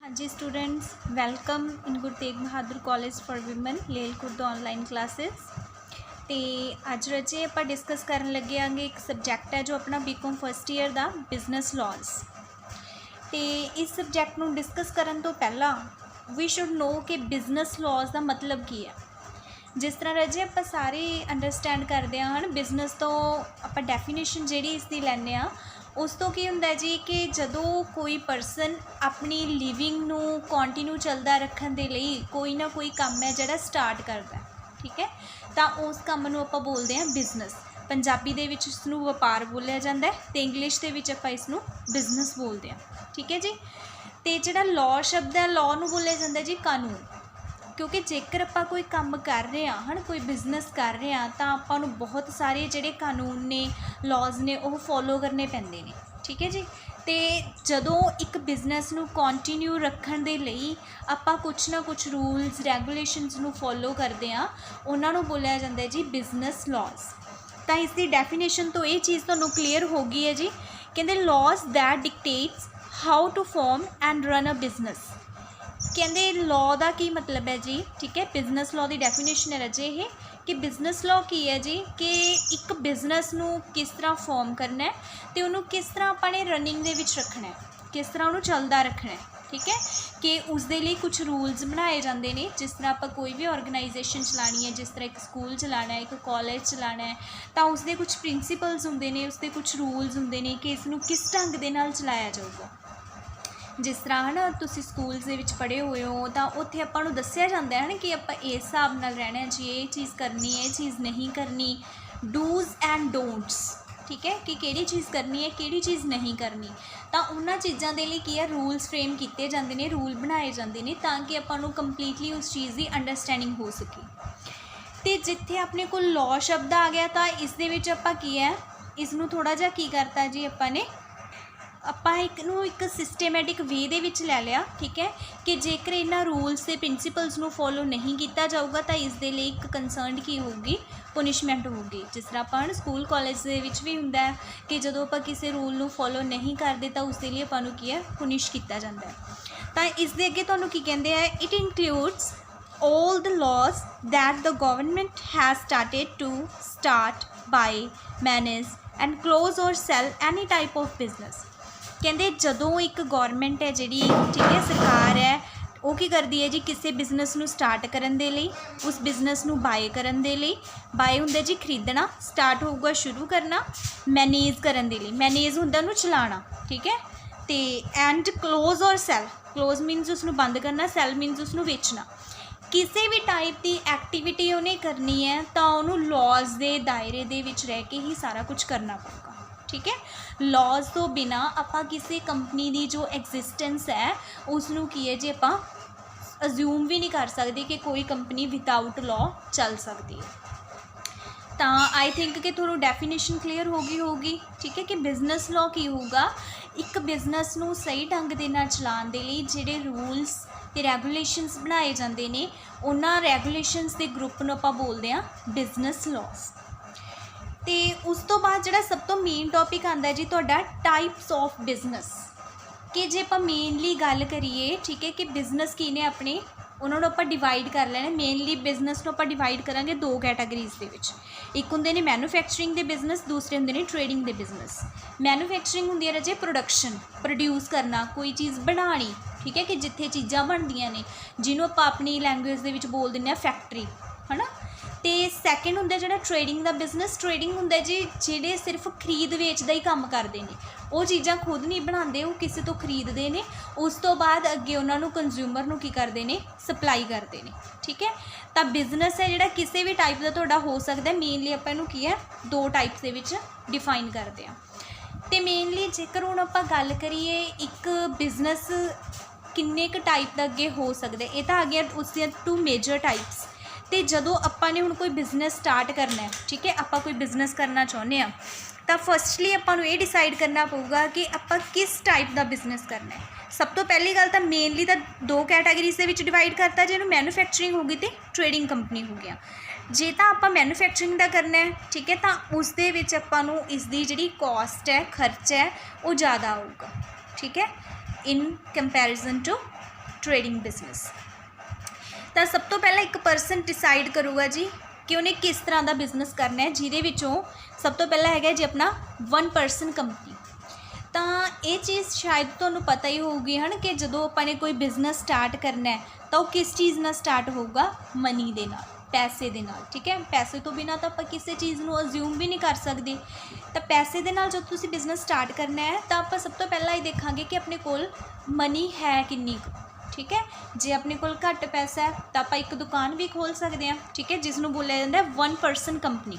हाँ जी students, welcome in Guru Tegh Bahadur college for women Lehalkhurd online classes. तो अज रजे आप डिस्कस करन लगे आंगे एक सबजैक्ट है जो अपना बीकॉम फस्ट ईयर का बिजनेस लॉज। तो इस सबजैक्ट में डिस्कस करन तो पहला वी शुड नो कि बिजनेस लॉज का मतलब की है। जिस तरह रजे आप सारे अंडरस्टैंड करते हैं बिजनेस तो आप डेफिनेशन जी इसकी लैने उस तो की हुंदा जी कि जदों कोई परसन अपनी लिविंग नू कॉन्टीन्यू चलदा रखण दे लई कोई ना कोई काम है जिहड़ा स्टार्ट करदा, ठीक है। तो उस काम नू आपां बोलदे हैं बिजनेस। पंजाबी दे विच इसनूं व्यापार बोलिया जांदा है ते इंग्लिश दे विच आपां इसनूं बिजनेस बोलदे हैं, ठीक है जी। ते जिहड़ा लॉ शब्द है, लॉ नू बोलिया जांदा जी कानून। क्योंकि जेकर आप कोई काम कर रहे हैं कोई बिजनेस कर रहे हैं तो आपको बहुत सारे जोड़े कानून ने लॉज ने वो फॉलो करने पैंदे ने, ठीक है जी। तो जदों एक बिजनेस नू कॉन्टीन्यू रखण दे लई आपां कुछ ना कुछ रूल्स रेगूलेशनस नू फॉलो करते हैं, उन्होंने बोलिया जाता है जी बिजनेस लॉज। तो इसकी डेफिनेशन तो ये चीज़ तुहानूं क्लीयर हो गई है जी। कहते laws that dictates how to form and run a business. कहते लॉ का की मतलब है जी, ठीक है। बिजनेस लॉ की डेफिनेशन है रजे ये कि बिजनेस लॉ की है जी कि एक बिजनेस नू किस तरह फॉर्म करना है तो उन्होंने किस तरह अपने रनिंग दे विच रखना है, किस तरह उन्होंने चलता रखना है, ठीक है। कि उसके लिए कुछ रूल्स बनाए जाते हैं। जिस तरह आप कोई भी ऑर्गेनाइजेशन चलानी है, जिस तरह एक स्कूल चलाना है, एक कॉलेज चलाना है, तो उसके कुछ प्रिंसीपल्स होंगे ने, उसके कुछ रूल्स होंगे ने कि इसनूं किस ढंग दे नाल चलाया जाऊगा। जिस तरह है ना तुसी स्कूल्स दे विच पढ़े हुए हो तो उत्थे आपां नूं दस्सिया जांदा है ना कि आपां इस हिसाब नाल रहना है जी, ये चीज़ करनी है, ये चीज़ नहीं करनी, डूज एंड डोंट्स, ठीक है। कि किहड़ी चीज़ करनी है, किहड़ी चीज़ नहीं करनी। तो उन्हां चीज़ां दे लई की है रूल्स फ्रेम किए जाते हैं, रूल बनाए जाते हैं ताकि आपां नूं कंप्लीटली उस चीज़ की अंडरस्टैंडिंग हो सके। तो जिथे अपने को लॉ शब्द आ गया तो इस दे विच आपां की है इसनूं थोड़ा जिहा की करता जी आपां ने ਆਪਾਂ एक सिस्टमैटिक वे दे विच लै लिया, ठीक है। कि जेकर इन्हां रूल्स से प्रिंसीपल्स नूं फॉलो नहीं किया जाऊगा तो इस दे लई एक कंसर्न की होगी, पुनिशमेंट होगी। जिस तरह अपन स्कूल कॉलेज दे विच भी हुंदा है कि जदों आप किसी रूल नूं फॉलो नहीं करते तो उस दे लई आपां नूं की है पुनिश किया जाता है। तो इस दे अगे तुहानूं की कहंदे है, it includes all the laws that the government has start by manage and close or sell any type of business। कहते जदों एक गौरमेंट है जी, ठीक है, सरकार है, वो की करती है जी किसी बिजनेस नूं स्टार्ट करन दे लई, उस बिजनेस नूं बाय करन दे लई, बाय हुंदा जी खरीदना, स्टार्ट होगा शुरू करना, मैनेज करन दे लई, मैनेज हुंदा उहनूं चलाना, ठीक है। तो एंड क्लोज और सैल, क्लोज मीनस उसनूं बंद करना, सैल मीनस उसनूं वेचना। किसी भी टाइप की एक्टिविटी उन्हें करनी है तो उन्होंने लॉज के दायरे दे विच रह के ही सारा कुछ करना पड़ेगा, ठीक है। लॉज तो बिना आपां किसी कंपनी की जो एग्जिस्टेंस है उसनूं की है जी आपां अज्यूम भी नहीं कर सकते कि कोई कंपनी विदाउट लॉ चल सकती है। तो आई थिंक कि थोड़ी डेफिनेशन क्लीयर हो गई होगी, ठीक है। कि बिजनेस लॉ की होगा, एक बिजनेस नूं सही ढंग दे नाल चलाउण दे लई जिहड़े रूल्स ते रेगूलेशनस बनाए जाते हैं उन्हां रेगूलेशनस के ग्रुप नूं आपां बोलदे हां बिजनेस लॉज। तो उस तो बाद जिहड़ा सब तो मेन टॉपिक आंदा जी तुहाडा टाइप्स ऑफ बिजनेस। कि जे आपां मेनली गल करिए, ठीक है, कि बिजनेस की ने अपने उन्होंने आप डिवाइड कर लेना। मेनली बिजनेस को आप डिवाइड करांगे दो कैटागरीज के विच, एक होंदे ने मैन्युफैक्चरिंग के बिजनेस, दूसरे होंदे ने ट्रेडिंग के बिजनेस। मैन्युफैक्चरिंग होंदी है रजे प्रोडक्शन, प्रोड्यूस करना, कोई चीज़ बनानी, ठीक है, कि जिथे चीज़ां बनदियां ने जिन्हों आप अपनी लैंगुएज दे विच बोल दिंदे आ फैक्टरी, है ना। तो सैकेंड होंदा जिहड़ा ट्रेडिंग का बिजनेस। ट्रेडिंग होंदा जी जिहड़े सिर्फ खरीद वेच का ही काम करते हैं, वो चीज़ां खुद नहीं बनाते, वो किसी तो खरीदते हैं, उस तो बाद अगे उन्होंने कंज्यूमर नूं की करते हैं सप्लाई करते हैं, ठीक है। तो बिजनेस है जिहड़ा किसी भी टाइप का तुहाडा हो सकता है। मेनली आपां इहनूं की है दो टाइप्स के विच डिफाइन करते हैं। तो मेनली जेकर हुण आपां गल करिए एक बिजनेस किन्ने क टाइप का अगे हो सकता है, ये तो आ गया उसके टू मेजर टाइप्स। तो जदों आपां ने हुण कोई बिजनेस स्टार्ट करना है, ठीक है, आपां कोई बिजनेस करना चाहुंदे हैं तो फस्टली आपां नूं ये डिसाइड करना पऊगा कि आपां किस टाइप का बिजनेस करना है। सब तो पहली गल तो मेनली तो दो कैटागरीज के विच डिवाइड करता, जिन्होंने मैन्युफैक्चरिंग होगी तो ट्रेडिंग कंपनी हो गया। जे तो आपां मैन्युफैक्चरिंग का करना है, ठीक है, तो उस दे विच आपां नूं इसदी जिहड़ी कॉस्ट है, खर्चा है, वो ज़्यादा आऊगा, ठीक है, in comparison to trading business. तो सब तो पहला एक पर्सन डिसाइड करूगा जी कि उन्हें किस तरह का बिजनेस करना है, जिहदे विचों सब तो पहला है जी अपना 1 पर्सन कंपनी। तो ये चीज़ शायद तुहानूं पता ही होगी है ना कि जदों आपां ने कोई बिजनेस स्टार्ट करना है तो किस चीज़ नाल स्टार्ट होगा, मनी दे नाल, पैसे दे नाल। ठीक है, पैसे तो बिना तो आपां किसी चीज़ नूं अज्यूम भी नहीं कर सकते। तो पैसे दे नाल जदों तुसीं बिजनेस स्टार्ट करना है तो आपां सब तो पहला ये देखांगे कि अपने कोल मनी है किन्नी कुछ। ठीक है, जे अपने कोल घट पैसा है तो आप एक दुकान भी खोल सकते हैं। ठीक है, जिसनों बोलिया जाता है 1 पर्सन कंपनी।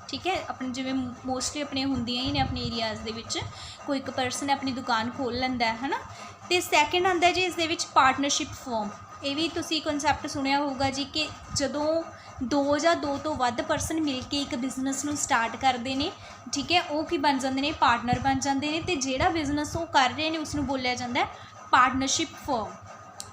ठीक है, अपने जिवें मोस्टली अपने होंदियां ही ने अपने एरियाज़ दे विच कोई एक पर्सन अपनी दुकान खोल लैंदा है ना। तो सैकेंड आंदा जी इस दे विच पार्टनरशिप फॉर्म। ये भी तुसीं कंसैप्ट सुनिया होगा जी कि जदों 2 या 2 तो वध पर्सन मिल के एक बिजनेस नूं स्टार्ट करते हैं। ठीक है, वो की बन जाते हैं, पार्टनर बन जाते हैं। तो जिहड़ा बिजनेस वो कर रहे हैं उसनूं बोलिया जाता है पार्टनरशिप फॉर्म।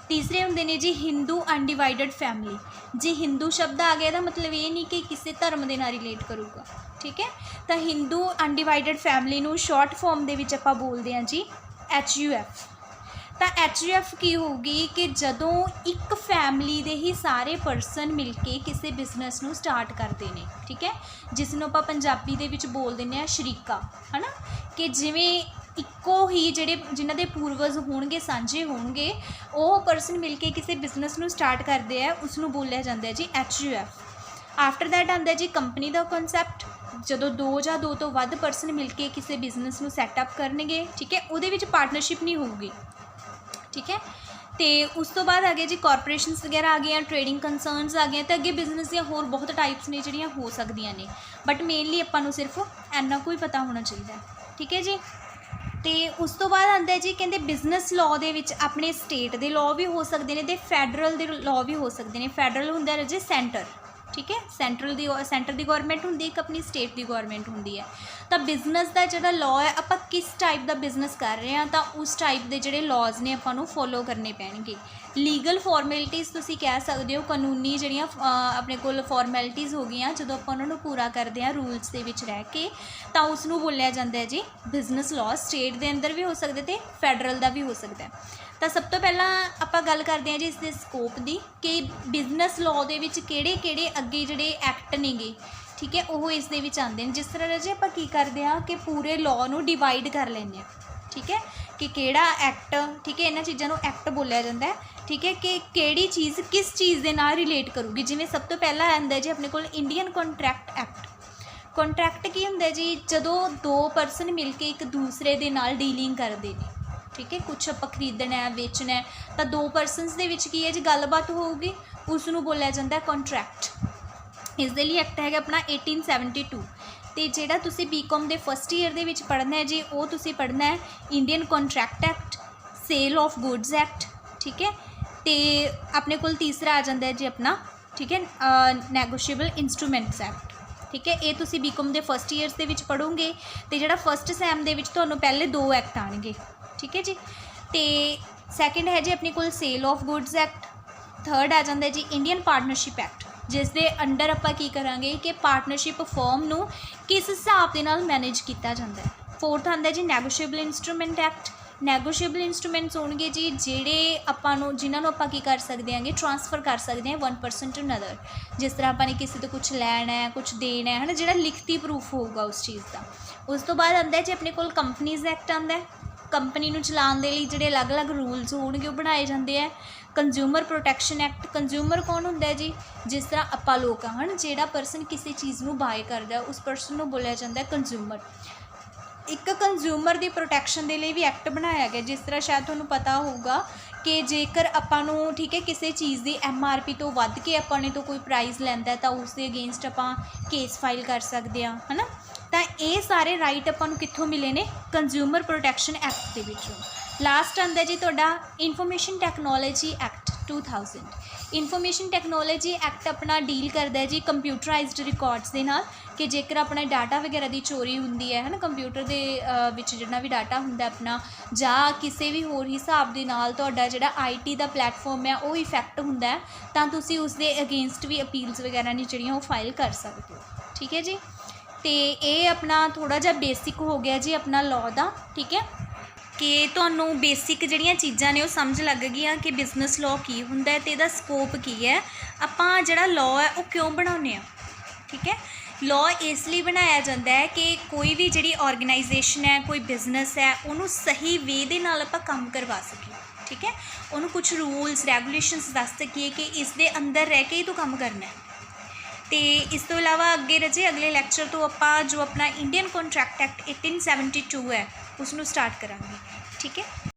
तीसरे होंदे ने जी हिंदू अनडिवाइडड फैमिली। जी हिंदू शब्द आ गया तो मतलब ये नहीं कि किसी धर्म के नाल रिलेट करूगा। ठीक है, तो हिंदू अनडिवाइडड फैमिली नूं शॉर्ट फॉर्म दे विच आपां बोलते हैं जी HUF। तो HUF की होगी कि जदों एक फैमिली दे ही सारे पर्सन मिल के किसी बिजनेस नूं स्टार्ट करते हैं। ठीक है, जिसनों आपां पंजाबी दे विच बोल दिंदे आ शरीका, है ना, कि जिवें इक्को ही जिहड़े जिन्हां दे पूर्वज होणगे, सांझे होणगे, वो पर्सन मिल के किसी बिजनेस नूं स्टार्ट करते हैं, उसनूं बोलिया जाता है जी HUF। आफ्टर दैट आंदा जी कंपनी का कॉन्सैप्ट। जदों 2 या 2 तो वध पर्सन मिल के किसी बिजनेस नूं सैटअप करनगे। ठीक है, उहदे विच पार्टनरशिप नहीं होगी। ठीक है, तो उस तो बाद आ गए जी कॉरपोरेशनस वगैरह आ गई, ट्रेडिंग कंसर्नस आ गए, तो अगे बिजनेस दी होर बहुत टाइप्स ने जिहड़ियां हो सकदियां ने, बट मेनली आपां नूं सिर्फ इन्ना कोई पता होना चाहिए। ठीक है जी, तो उस तो बाद आंदा जी कहते बिजनेस लॉ दे विच अपने स्टेट के लॉ भी हो सकते हैं, तो फैडरल के लॉ भी हो सकते हैं। फैडरल हुंदा है जी सेंटर। ठीक है, सेंटर की गौरमेंट होंगी, एक अपनी स्टेट की गौरमेंट होंगी है। तो बिजनेस का जो लॉ है, आप किस टाइप का बिजनेस कर रहे हैं तो उस टाइप के जोड़े लॉज ने आपू फॉलो करने पैणगे। लीगल फॉर्मैलिटीज़ तुसीं कह सकते हो, कानूनी जिहड़ियां अपने कोल फॉर्मैलिटीज़ हो गई जो आप उन्होंने पूरा करते हैं रूल्स के विच रह के, तो उसनूं बोलिया जाता है जी बिजनेस लॉ। स्टेट के अंदर भी हो सकते तो फैडरल का भी हो सकता है। तो सब तो पहला आप गल करते हैं जी इसके स्कोप की कि बिजनेस लॉ के किहड़े अगे जिहड़े एक्ट नेगे। ठीक है, वो इस दे विच आंदे ने। जिस तरह जी आप करते हैं कि पूरे लॉ नूं डिवाइड कर लैंदे। ठीक है, कि किहड़ा एक्ट, ठीक है, इन्हां चीज़ों नूं एक्ट बोलिया जाता है। ठीक है, कि किहड़ी चीज़ किस चीज़ के नाल रिलेट करूगी। जिवें सब तो पहला आंदा जी अपने कोल इंडियन कॉन्ट्रैक्ट एक्ट। कॉन्ट्रैक्ट की हुंदा जी जदों 2 पर्सन मिल के एक दूसरे दे नाल डीलिंग करते हैं। ठीक है, कुछ आप खरीदना है, बेचना है, तो 2 परसनस दे विच की है जी गलबात होगी, उसनूं बोलिया जाता है कॉन्ट्रैक्ट। इस दे लई एक्ट है अपना 1872। तो जिहड़ा तुसीं BCom के फस्ट ईयर दे विच पढ़ना है जी, वो तुसीं पढ़ना है Indian contract act, sale of goods act. ठीक है, तो अपने कोल तीसरा आ जाता है जी अपना, ठीक है, नैगोशिएबल इंस्ट्रूमेंट्स एक्ट। ठीक है, ये तुसीं BCom के फस्ट ईयर्स दे विच पढ़ोगे। तो जिहड़ा फस्ट सैम दे विच तुहानूं पहले 2 एक्ट आउणगे। ठीक है जी, तो सैकेंड है जी अपने कोल sale of goods act. Third आ जाता है जी इंडियन पार्टनरशिप एक्ट, जिस दे अंडर आपां की करांगे कि पार्टनरशिप फर्म नूं किस हिसाब दे नाल मैनेज किया जाता है। फोर्थ आंदा है जी नैगोशिएबल इंस्ट्रूमेंट एक्ट। नैगोशिएबल इंस्ट्रूमेंट्स होणगे जी जिहड़े आपां नूं जिन्हां नूं आपां की कर सकते हैं, ट्रांसफर कर सकते हैं 1 पर्सन टू अनदर। जिस तरह आपां ने किसी तो कुछ लैना है, कुछ देना है ना, जिहड़ा लिखती प्रूफ होगा उस चीज़ का। उस तो बाद आंदा है जी अपने कोल कंपनीज़ एक्ट आंदा है। कंपनी नूं चलाउण दे लई जिहड़े अलग अलग रूल्स होणगे वो बनाए जाते हैं। Consumer protection act. कंज्यूमर कौन होंदा है जी, जिस तरह आपां लोग हैं, जिहड़ा पर्सन किसी चीज़ नूं बाय करदा है उस पर्सन नूं बोलिया जाता है कंज्यूमर। एक कंज्यूमर की प्रोटैक्शन के लिए भी एक्ट बनाया गया। जिस तरह शायद तुहानूं पता होगा कि जेकर आपां नूं, ठीक है, किसी चीज़ की MRP तो वध के आपां ने तो कोई प्राइज़ लैंदा तो उसके अगेंस्ट आपां केस फाइल कर सकते हैं, है ना। तो ये सारे राइट आपां नूं कित्थों मिले ने, कंज्यूमर प्रोटैक्शन एक्ट के विचों। लास्ट आंदा जी तुहाडा information technology act 2000। Information technology act अपना डील करता है जी कंप्यूटराइज्ड रिकॉर्ड्स के नाल, कि जेकर अपना डाटा वगैरह की चोरी होंदी है ना, कंप्यूटर के विच जिन्ना भी डाटा होंदा अपना, जां किसी भी होर हिसाब दे नाल तुहाडा जिहड़ा IT का प्लैटफॉर्म है वो इफैक्ट होंदा है, तां तुसीं उसदे अगेंस्ट भी अपील्स वगैरह ने जिहड़ियां वो फाइल कर सकते हो। ठीक है जी, तो ये अपना थोड़ा जिहा बेसिक हो गया जी अपना लॉ का। ठीक है, ਕਿ ਤੁਹਾਨੂੰ ਬੇਸਿਕ ਜਿਹੜੀਆਂ ਚੀਜ਼ਾਂ ਨੇ ਉਹ ਸਮਝ ਲੱਗ ਗਈਆਂ ਕਿ ਬਿਜ਼ਨਸ ਲਾਅ ਕੀ ਹੁੰਦਾ ਹੈ ਅਤੇ ਇਹਦਾ ਸਕੋਪ ਕੀ ਹੈ, ਆਪਾਂ ਜਿਹੜਾ ਲਾਅ ਹੈ ਉਹ ਕਿਉਂ ਬਣਾਉਂਦੇ ਹਾਂ। ਠੀਕ ਹੈ, ਲਾਅ ਇਸ ਲਈ ਬਣਾਇਆ ਜਾਂਦਾ ਹੈ ਕਿ ਕੋਈ ਵੀ ਜਿਹੜੀ ਆਰਗੇਨਾਈਜੇਸ਼ਨ ਹੈ, ਕੋਈ ਬਿਜ਼ਨਸ ਹੈ, ਉਹਨੂੰ ਸਹੀ ਵੇ ਦੇ ਨਾਲ ਆਪਾਂ ਕੰਮ ਕਰਵਾ ਸਕੀਏ। ਠੀਕ ਹੈ, ਉਹਨੂੰ ਕੁਛ ਰੂਲਸ ਰੈਗੂਲੇਸ਼ਨਸ ਦੱਸ ਸਕੀਏ ਕਿ ਇਸ ਦੇ ਅੰਦਰ ਰਹਿ ਕੇ ਹੀ ਤੂੰ ਕੰਮ ਕਰਨਾ ਹੈ। ਅਤੇ ਇਸ ਤੋਂ ਇਲਾਵਾ ਅੱਗੇ ਰਜੇ ਅਗਲੇ ਲੈਕਚਰ ਤੋਂ ਆਪਾਂ ਜੋ ਆਪਣਾ ਇੰਡੀਅਨ ਕੰਟਰੈਕਟ ਐਕਟ 1872 ਹੈ ਉਸ ਨੂੰ ਸਟਾਰਟ ਕਰਾਂਗੇ। ਠੀਕ ਹੈ।